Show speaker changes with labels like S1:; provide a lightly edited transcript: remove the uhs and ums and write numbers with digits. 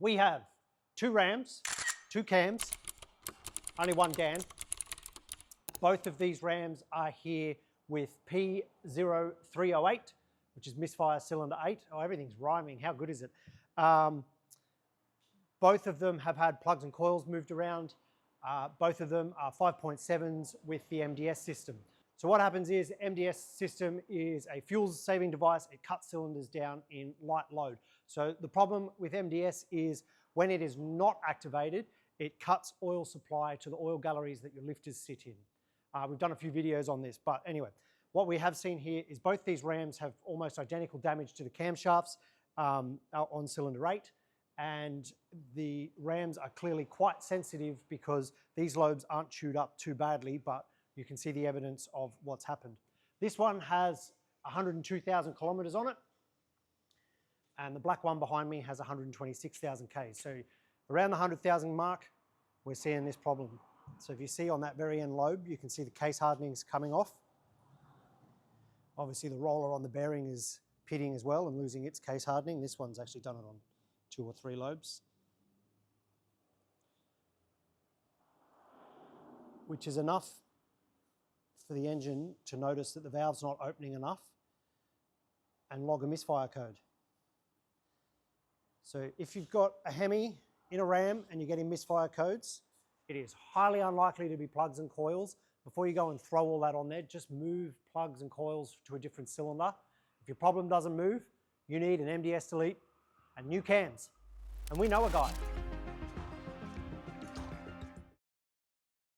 S1: We have 2 rams, 2 cams, only 1 gan. Both of these rams are here with P0308, which is misfire cylinder 8. Oh, everything's rhyming. How good is it? Both of them have had plugs and coils moved around. Both of them are 5.7s with the MDS system. So what happens is the MDS system is a fuel-saving device. It cuts cylinders down in light load. So the problem with MDS is when it is not activated, it cuts oil supply to the oil galleries that your lifters sit in. We've done a few videos on this, but anyway, what we have seen here is both these rams have almost identical damage to the camshafts on cylinder 8. And the rams are clearly quite sensitive because these lobes aren't chewed up too badly, but you can see the evidence of what's happened. This one has 102,000 kilometers on it, and the black one behind me has 126,000 Ks. So around the 100,000 mark, we're seeing this problem. So if you see on that very end lobe, you can see the case hardenings coming off. Obviously the roller on the bearing is pitting as well and losing its case hardening. This one's actually done it on 2 or 3 lobes, which is enough for the engine to notice that the valve's not opening enough and log a misfire code. So if you've got a HEMI in a ram and you're getting misfire codes, it is highly unlikely to be plugs and coils. Before you go and throw all that on there, just move plugs and coils to a different cylinder. If your problem doesn't move, you need an MDS delete and new cams. And we know a guy.